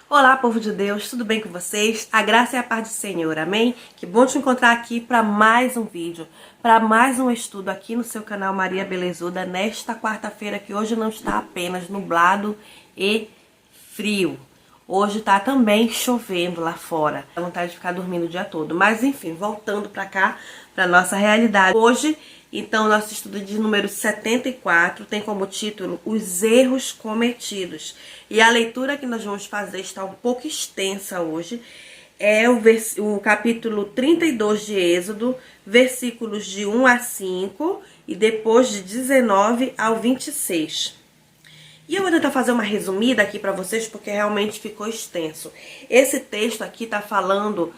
Olá, povo de Deus, tudo bem com vocês? A graça e a paz do Senhor, amém? Que bom te encontrar aqui para mais um vídeo, para mais um estudo aqui no seu canal Maria Belezuda, nesta quarta-feira que hoje não está apenas nublado e frio. Hoje tá também chovendo lá fora. Dá vontade de ficar dormindo o dia todo. Mas enfim, voltando para cá, para nossa realidade. Hoje, então, nosso estudo de número 74 tem como título Os Erros Cometidos. E a leitura que nós vamos fazer está um pouco extensa hoje. É o capítulo 32 de Êxodo, versículos de 1 a 5 e depois de 19 ao 26. E eu vou tentar fazer uma resumida aqui para vocês, porque realmente ficou extenso. Esse texto aqui tá falando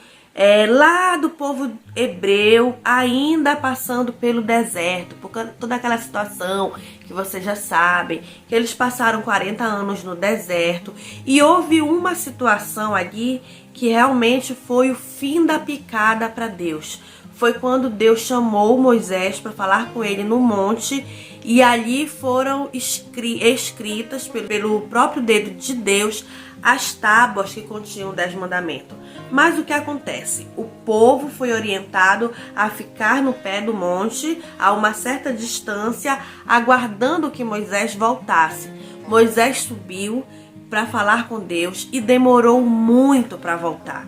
lá do povo hebreu, ainda passando pelo deserto, por toda aquela situação que vocês já sabem, que eles passaram 40 anos no deserto. E houve uma situação ali que realmente foi o fim da picada para Deus. Foi quando Deus chamou Moisés para falar com ele no monte, e ali foram escritas pelo próprio dedo de Deus as tábuas que continham os 10 mandamentos. Mas o que acontece? O povo foi orientado a ficar no pé do monte, a uma certa distância, aguardando que Moisés voltasse. Moisés subiu para falar com Deus e demorou muito para voltar.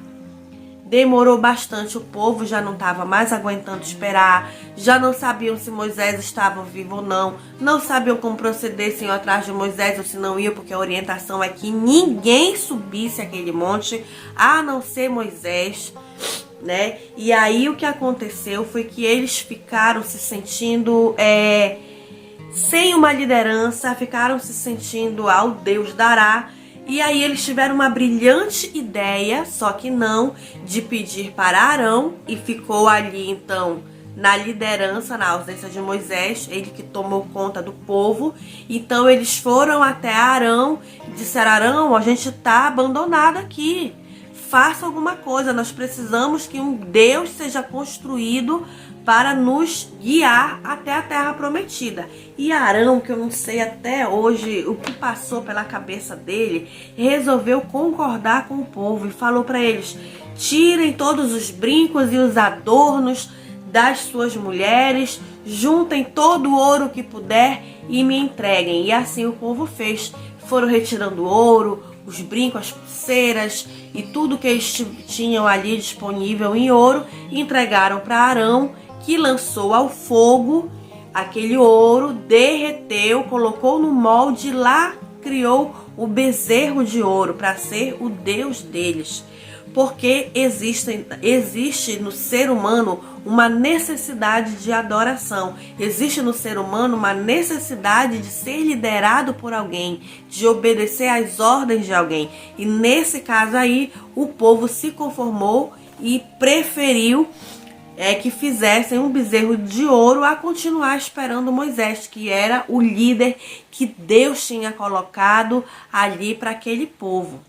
Demorou bastante, o povo já não estava mais aguentando esperar, já não sabiam se Moisés estava vivo ou não, não sabiam como proceder, se iam atrás de Moisés ou se não iam, porque a orientação é que ninguém subisse aquele monte, a não ser Moisés, né? E aí o que aconteceu foi que eles ficaram se sentindo sem uma liderança, ficaram se sentindo ao Deus dará. E aí eles tiveram uma brilhante ideia, só que não, de pedir para Arão, e ficou ali então na liderança, na ausência de Moisés, ele que tomou conta do povo. Então eles foram até Arão e disseram: Arão, a gente está abandonado aqui, faça alguma coisa, nós precisamos que um Deus seja construído para nos guiar até a terra prometida. E Arão, que eu não sei até hoje o que passou pela cabeça dele, resolveu concordar com o povo e falou para eles: tirem todos os brincos e os adornos das suas mulheres, juntem todo o ouro que puder e me entreguem. E assim o povo fez. Foram retirando o ouro, os brincos, as pulseiras e tudo que eles tinham ali disponível em ouro, e entregaram para Arão, que lançou ao fogo aquele ouro, derreteu, colocou no molde, lá criou o bezerro de ouro para ser o Deus deles. Porque existe no ser humano uma necessidade de adoração. Existe no ser humano uma necessidade de ser liderado por alguém, de obedecer às ordens de alguém. E nesse caso aí, o povo se conformou e preferiu que fizessem um bezerro de ouro a continuar esperando Moisés, que era o líder que Deus tinha colocado ali para aquele povo.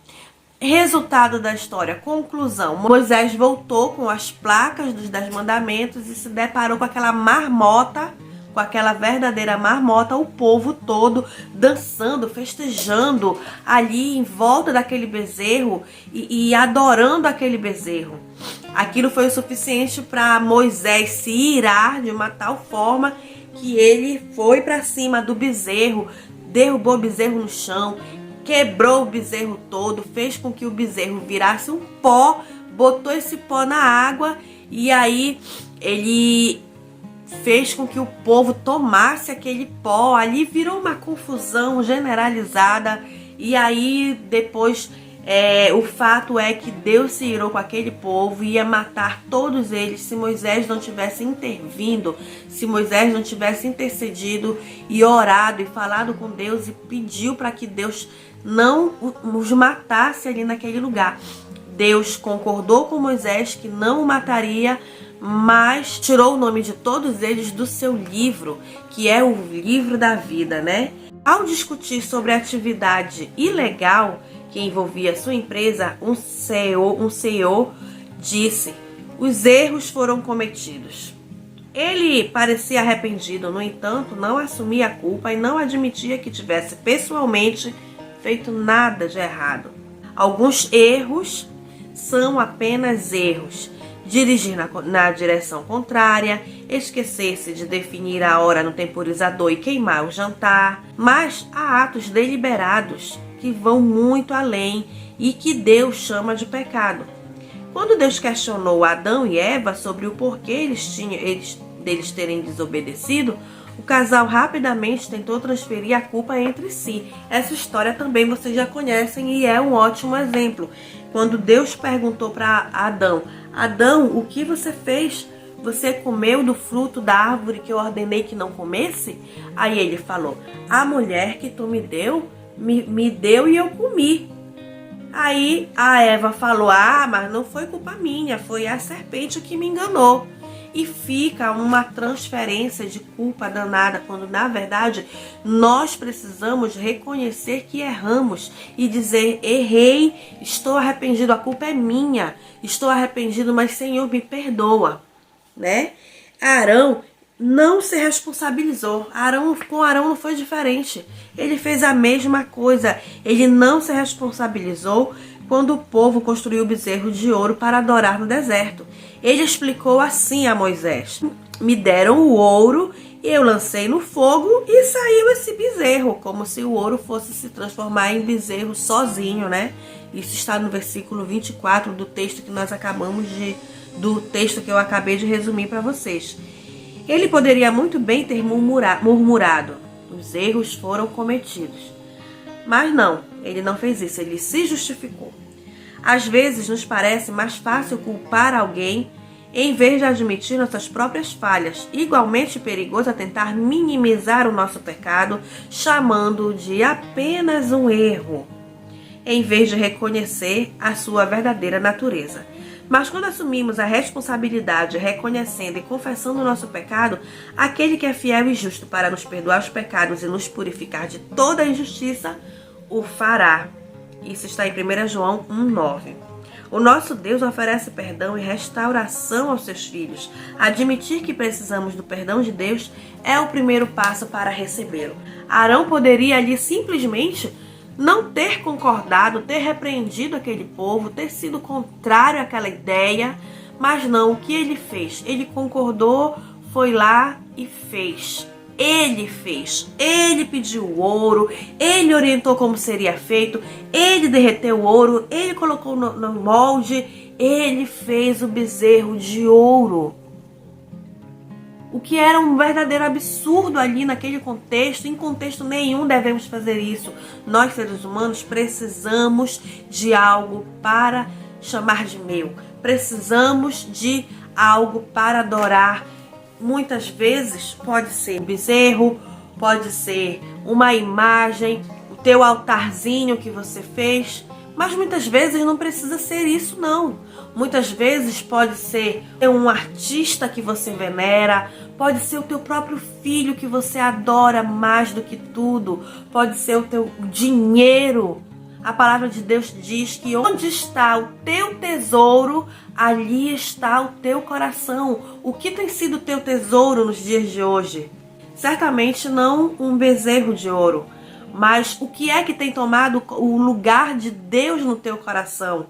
Resultado da história, conclusão: Moisés voltou com as placas dos 10 mandamentos e se deparou com aquela marmota, com aquela verdadeira marmota, o povo todo dançando, festejando ali em volta daquele bezerro e adorando aquele bezerro. Aquilo foi o suficiente para Moisés se irar de uma tal forma que ele foi para cima do bezerro, derrubou o bezerro no chão, quebrou o bezerro todo, fez com que o bezerro virasse um pó, botou esse pó na água, e aí ele fez com que o povo tomasse aquele pó. Ali virou uma confusão generalizada. E aí depois o fato é que Deus se irou com aquele povo e ia matar todos eles se Moisés não tivesse intervindo, se Moisés não tivesse intercedido e orado e falado com Deus e pediu para que Deus não os matasse ali naquele lugar. Deus concordou com Moisés que não o mataria, mas tirou o nome de todos eles do seu livro, que é o livro da vida, né? Ao discutir sobre a atividade ilegal que envolvia sua empresa, um CEO disse: os erros foram cometidos. Ele parecia arrependido, no entanto, não assumia a culpa e não admitia que tivesse pessoalmente feito nada de errado. Alguns erros são apenas erros. Dirigir na direção contrária, esquecer-se de definir a hora no temporizador e queimar o jantar. Mas há atos deliberados que vão muito além e que Deus chama de pecado. Quando Deus questionou Adão e Eva sobre o porquê deles terem desobedecido, o casal rapidamente tentou transferir a culpa entre si. Essa história também vocês já conhecem e é um ótimo exemplo. Quando Deus perguntou para Adão: Adão, o que você fez? Você comeu do fruto da árvore que eu ordenei que não comesse? Aí ele falou: a mulher que tu me deu e eu comi. Aí a Eva falou: ah, mas não foi culpa minha, foi a serpente que me enganou. E fica uma transferência de culpa danada, quando na verdade nós precisamos reconhecer que erramos e dizer: errei, estou arrependido, a culpa é minha, estou arrependido, mas Senhor, me perdoa, né? Arão não se responsabilizou. Com Arão não foi diferente. Ele fez a mesma coisa. Ele não se responsabilizou quando o povo construiu o bezerro de ouro para adorar no deserto. Ele explicou assim a Moisés: me deram o ouro e eu lancei no fogo e saiu esse bezerro, como se o ouro fosse se transformar em bezerro sozinho, né? Isso está no versículo 24 do texto que nós do texto que eu acabei de resumir para vocês. Ele poderia muito bem ter murmurado: os erros foram cometidos. Mas não, ele não fez isso, ele se justificou. Às vezes nos parece mais fácil culpar alguém em vez de admitir nossas próprias falhas. Igualmente perigoso é tentar minimizar o nosso pecado, chamando-o de apenas um erro, em vez de reconhecer a sua verdadeira natureza. Mas quando assumimos a responsabilidade, reconhecendo e confessando o nosso pecado, aquele que é fiel e justo para nos perdoar os pecados e nos purificar de toda a injustiça, o fará. Isso está em 1 João 1,9. O nosso Deus oferece perdão e restauração aos seus filhos. Admitir que precisamos do perdão de Deus é o primeiro passo para recebê-lo. Arão poderia ali simplesmente não ter concordado, ter repreendido aquele povo, ter sido contrário àquela ideia, mas não, o que ele fez? Ele concordou, foi lá e fez. Ele fez, ele pediu o ouro, ele orientou como seria feito, ele derreteu o ouro, ele colocou no molde, ele fez o bezerro de ouro. O que era um verdadeiro absurdo ali naquele contexto. Em contexto nenhum devemos fazer isso. Nós, seres humanos, precisamos de algo para chamar de meu. Precisamos de algo para adorar. Muitas vezes pode ser um bezerro, pode ser uma imagem, o teu altarzinho que você fez. Mas muitas vezes não precisa ser isso, não. Muitas vezes pode ser um artista que você venera, pode ser o teu próprio filho que você adora mais do que tudo, pode ser o teu dinheiro. A palavra de Deus diz que onde está o teu tesouro, ali está o teu coração. O que tem sido o teu tesouro nos dias de hoje? Certamente não um bezerro de ouro, mas o que é que tem tomado o lugar de Deus no teu coração?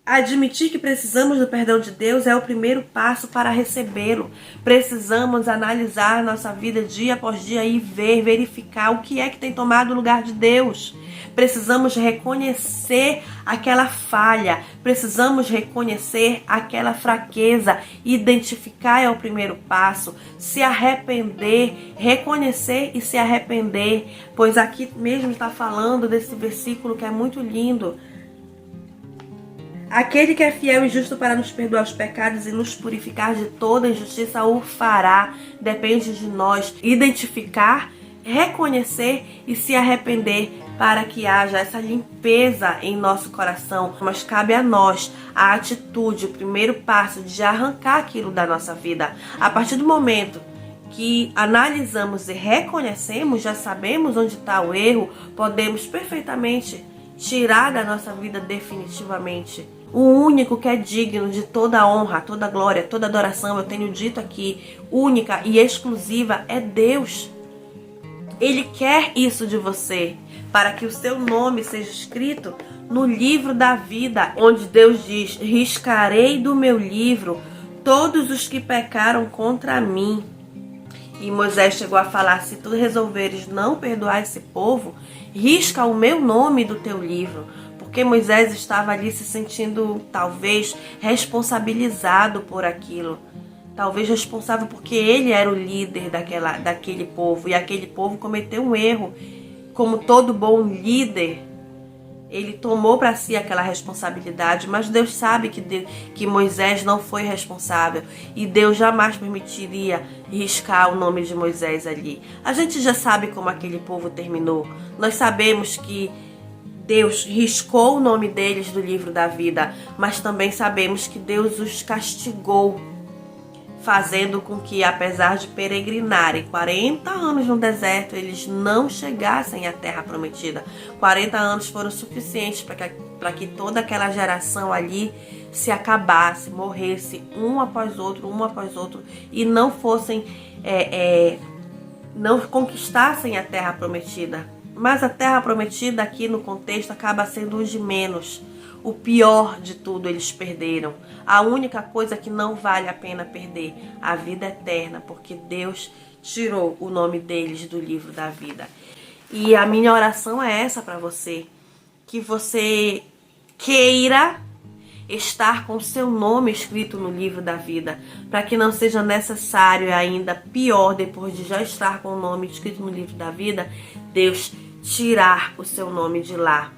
Admitir que precisamos do perdão de Deus é o primeiro passo para recebê-lo. Precisamos analisar nossa vida dia após dia e verificar o que é que tem tomado o lugar de Deus. Precisamos reconhecer aquela falha, precisamos reconhecer aquela fraqueza. Identificar é o primeiro passo. Se arrepender, reconhecer e se arrepender. Pois aqui mesmo está falando desse versículo que é muito lindo. Aquele que é fiel e justo para nos perdoar os pecados e nos purificar de toda injustiça o fará. Depende de nós identificar, reconhecer e se arrepender para que haja essa limpeza em nosso coração. Mas cabe a nós a atitude, o primeiro passo de arrancar aquilo da nossa vida. A partir do momento que analisamos e reconhecemos, já sabemos onde está o erro, podemos perfeitamente tirar da nossa vida definitivamente. O único que é digno de toda honra, toda glória, toda adoração, eu tenho dito aqui, única e exclusiva, é Deus. Ele quer isso de você. para que o seu nome seja escrito no livro da vida, onde Deus diz: riscarei do meu livro todos os que pecaram contra mim. E Moisés chegou a falar: se tu resolveres não perdoar esse povo, risca o meu nome do teu livro. Porque Moisés estava ali se sentindo, talvez, responsabilizado por aquilo. Talvez responsável porque ele era o líder daquele povo. E aquele povo cometeu um erro. Como todo bom líder, ele tomou para si aquela responsabilidade, mas Deus sabe que Moisés não foi responsável e Deus jamais permitiria riscar o nome de Moisés ali. A gente já sabe como aquele povo terminou. Nós sabemos que Deus riscou o nome deles do livro da vida, mas também sabemos que Deus os castigou, fazendo com que, apesar de peregrinarem 40 anos no deserto, eles não chegassem à terra prometida. 40 anos foram suficientes para que toda aquela geração ali se acabasse, morresse um após outro, e não fossem, não conquistassem a terra prometida. Mas a terra prometida aqui no contexto acaba sendo o de menos. O pior de tudo eles perderam. A única coisa que não vale a pena perder, a vida eterna, porque Deus tirou o nome deles do livro da vida. E a minha oração é essa para você, que você queira estar com o seu nome escrito no livro da vida, para que não seja necessário, ainda pior, depois de já estar com o nome escrito no livro da vida, Deus tirar o seu nome de lá.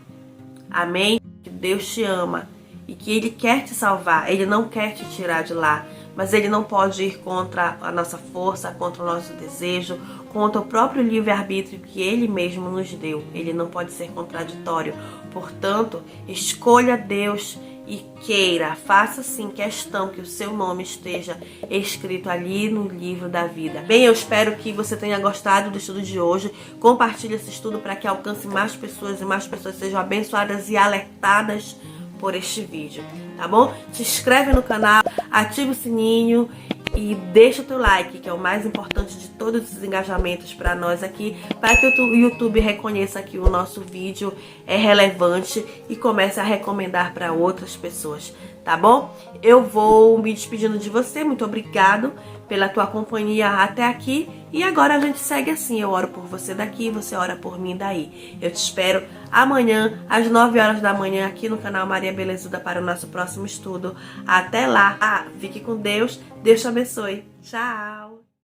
Amém? Que Deus te ama e que Ele quer te salvar. Ele não quer te tirar de lá, mas Ele não pode ir contra a nossa força, contra o nosso desejo, contra o próprio livre-arbítrio que Ele mesmo nos deu. Ele não pode ser contraditório. Portanto, escolha Deus e queira, faça sim questão que o seu nome esteja escrito ali no livro da vida. Bem, eu espero que você tenha gostado do estudo de hoje. Compartilhe esse estudo para que alcance mais pessoas e mais pessoas sejam abençoadas e alertadas por este vídeo, tá bom? Se inscreve no canal, ativa o sininho e deixa o teu like, que é o mais importante de todos esses engajamentos para nós aqui, para que o YouTube reconheça que o nosso vídeo é relevante e comece a recomendar para outras pessoas, tá bom? Eu vou me despedindo de você, muito obrigado pela tua companhia até aqui, e agora a gente segue assim: eu oro por você daqui, você ora por mim daí. Eu te espero amanhã às 9 horas da manhã aqui no canal Maria Belezuda para o nosso próximo estudo. Até lá, fique com Deus, Deus te abençoe, tchau!